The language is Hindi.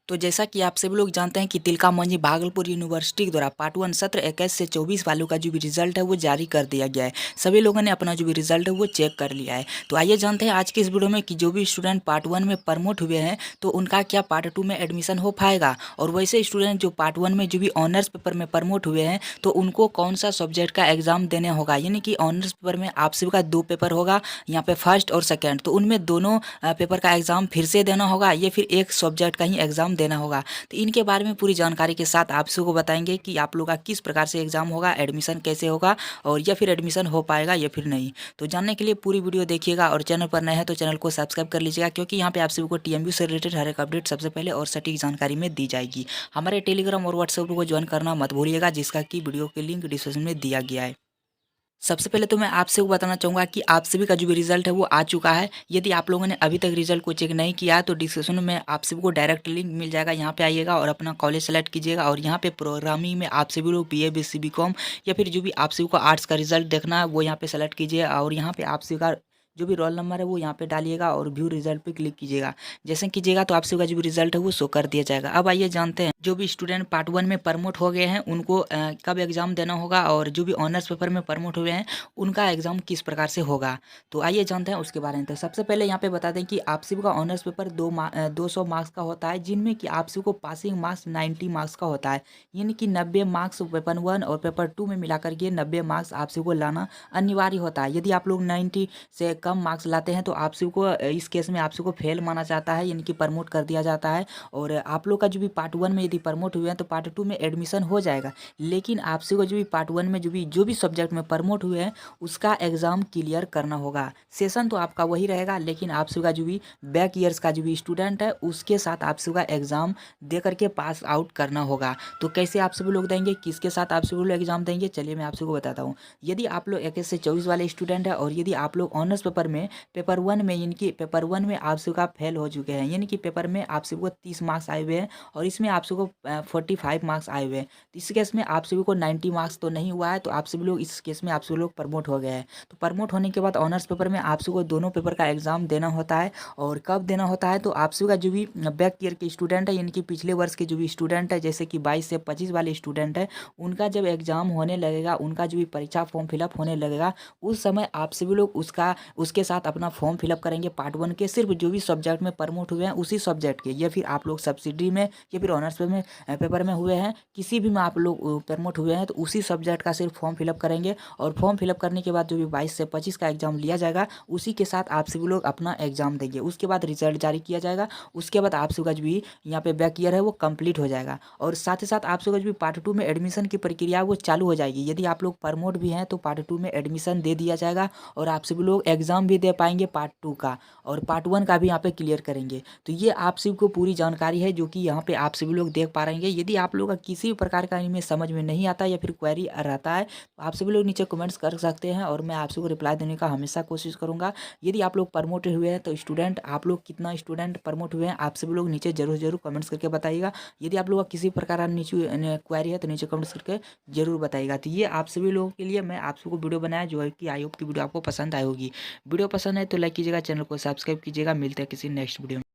तो जैसा कि आप सभी लोग जानते हैं कि तिलका मंझी भागलपुर यूनिवर्सिटी के द्वारा पार्ट 1 सत्र 21 से 24 वालों का जो भी रिजल्ट है वो जारी कर दिया गया है। सभी लोगों ने अपना जो भी रिजल्ट है वो चेक कर लिया है। तो आइए जानते हैं आज के इस वीडियो में कि जो भी स्टूडेंट पार्ट 1 में प्रमोट हुए हैं तो उनका क्या पार्ट 2 में एडमिशन हो पाएगा, और वैसे स्टूडेंट जो पार्ट 1 में जो भी ऑनर्स पेपर में प्रमोट हुए हैं तो उनको कौन सा सब्जेक्ट का एग्जाम देने होगा। यानी कि ऑनर्स पेपर में आप सभी का 2 पेपर होगा, यहाँ पे फर्स्ट और सेकेंड, तो उनमें दोनों पेपर का एग्जाम फिर से देना होगा या फिर एक सब्जेक्ट का ही एग्जाम देना होगा। तो इनके बारे में पूरी जानकारी के साथ आप सबको बताएंगे कि आप लोग का किस प्रकार से एग्जाम होगा, एडमिशन कैसे होगा और या फिर एडमिशन हो पाएगा या फिर नहीं। तो जानने के लिए पूरी वीडियो देखिएगा, और चैनल पर नए हैं तो चैनल को सब्सक्राइब कर लीजिएगा, क्योंकि यहाँ पे आप सभी को टीएमयू से रिलेटेड हर एक अपडेट सबसे पहले और सटीक जानकारी में दी जाएगी। हमारे टेलीग्राम और व्हाट्सएप को ज्वाइन करना मत भूलिएगा, जिसका कि वीडियो के लिंक डिस्क्रिप्शन में दिया गया है। सबसे पहले तो मैं आपसे बताना चाहूँगा कि आप सभी का जो भी रिजल्ट है वो आ चुका है। यदि आप लोगों ने अभी तक रिजल्ट को चेक नहीं किया है तो डिस्क्रिप्शन में आप सभी को डायरेक्ट लिंक मिल जाएगा, यहाँ पे आइएगा और अपना कॉलेज सेलेक्ट कीजिएगा। और यहाँ पे प्रोग्रामिंग में आप सभी लोग बीए बीएससी बीकॉम या फिर जो भी आप सभी को आर्ट्स का रिजल्ट देखना है वो यहाँ पे सेलेक्ट कीजिए, और यहाँ पे आप सभी का जो भी रोल नंबर है वो यहाँ पे डालिएगा और व्यू रिजल्ट पे क्लिक कीजिएगा। जैसे कीजिएगा तो आप सभी का जो भी रिजल्ट है वो शो कर दिया जाएगा। अब आइए जानते हैं जो भी स्टूडेंट पार्ट 1 में प्रमोट हो गए हैं उनको कब एग्जाम देना होगा, और जो भी ऑनर्स पेपर में प्रमोट हुए हैं उनका एग्जाम किस प्रकार से होगा। तो आइए जानते हैं उसके बारे में। तो सबसे पहले यहाँ पे बता दें कि आप सभी का ऑनर्स पेपर 200 मार्क्स का होता है, जिनमें कि आप सभी को पासिंग मार्क्स 90 मार्क्स का होता है। यानी कि 90 मार्क्स पेपर 1 और पेपर 2 में मिलाकर के 90 मार्क्स आप सभी को लाना अनिवार्य होता है। यदि आप लोग 90 से कम मार्क्स लाते हैं तो आप सभी को इस केस में आप सभी को फेल माना जाता है, यानी कि प्रमोट कर दिया जाता है। और आप लोग का जो भी पार्ट 1 में यदि प्रमोट हुए हैं तो पार्ट 2 में एडमिशन हो जाएगा, लेकिन आप सभी को जो भी पार्ट 1 में जो भी सब्जेक्ट में प्रमोट हुए हैं उसका एग्जाम क्लियर करना होगा। सेशन तो आपका वही रहेगा, लेकिन आप सभी का जो भी बैक ईयर्स का जो भी स्टूडेंट है उसके साथ आप सभी का एग्जाम दे करके पास आउट करना होगा। तो कैसे आप सभी लोग देंगे, किसके साथ आप सभी लोग एग्जाम देंगे, चलिए मैं आप सभी को बताता हूँ। यदि आप लोग 21 से 24 वाले स्टूडेंट है और यदि आप लोग ऑनर्स पेपर में पेपर 1 में, यानी कि पेपर 1 में आप सभी का फेल हो चुके हैं, यानी कि पेपर में आप सभी को 30 मार्क्स आए हुए हैं और इसमें आप सभी को 45 मार्क्स आए हुए हैं, तो इस केस में आप सभी को 90 मार्क्स तो नहीं हुआ है, तो आप सभी लोग इस केस में आप सभी लोग प्रमोट हो गए हैं। तो प्रमोट होने के बाद ऑनर्स पेपर में आप सभी को दोनों पेपर का एग्जाम देना होता है। और कब देना होता है, तो आप सभी का जो भी बैक ईयर के स्टूडेंट है, यानी कि पिछले वर्ष के जो भी स्टूडेंट है, जैसे कि 22 से 25 वाले स्टूडेंट है, उनका जब एग्जाम होने लगेगा, उनका जो भी परीक्षा फॉर्म फिलअप होने लगेगा, उस समय आप सभी लोग उसके साथ अपना फॉर्म फिलअप करेंगे पार्ट 1 के, सिर्फ जो भी सब्जेक्ट में प्रमोट हुए हैं उसी सब्जेक्ट के, या फिर आप लोग सब्सिडी में या फिर ऑनर्स पेपर में हुए हैं, किसी भी में आप लोग प्रमोट हुए हैं तो उसी सब्जेक्ट का सिर्फ फॉर्म फिलअप करेंगे। और फॉर्म फिलअप करने के बाद जो भी 22 से 25 का एग्जाम लिया जाएगा उसी के साथ आप सभी लोग अपना एग्जाम देंगे। उसके बाद रिजल्ट जारी किया जाएगा, उसके बाद आप सभी का जो भी यहाँ पे बैक ईयर है वो कंप्लीट हो जाएगा। और साथ ही साथ आप सभी का जो भी पार्ट 2 में एडमिशन की प्रक्रिया वो चालू हो जाएगी। यदि आप लोग प्रमोट भी हैं तो पार्ट 2 में एडमिशन दे दिया जाएगा, और आप सभी लोग एग्जाम भी दे पाएंगे पार्ट 2 का, और पार्ट 1 का भी यहाँ पे क्लियर करेंगे। तो ये आप सभी को पूरी जानकारी है जो कि यहाँ पे आप सभी लोग देख पा रहे हैं। यदि आप लोग का किसी भी प्रकार का इनमें समझ में नहीं आता या फिर क्वेरी रहता है तो आप सभी लोग नीचे कमेंट्स कर सकते हैं, और मैं आप सभी को रिप्लाई देने का हमेशा कोशिश करूँगा। यदि आप लोग प्रमोट हुए हैं तो स्टूडेंट, आप लोग कितना स्टूडेंट प्रमोट हुए हैं आप सभी लोग नीचे जरूर कमेंट्स करके बताइएगा। यदि आप लोग का किसी प्रकार का नीचे क्वेरी है तो नीचे कमेंट्स करके जरूर बताइएगा। तो ये आप सभी लोगों के लिए मैं आप सबको वीडियो बनाया, जो है कि आई होप की वीडियो आपको पसंद आई होगी। वीडियो पसंद है तो लाइक कीजिएगा, चैनल को सब्सक्राइब कीजिएगा। मिलते हैं किसी नेक्स्ट वीडियो में।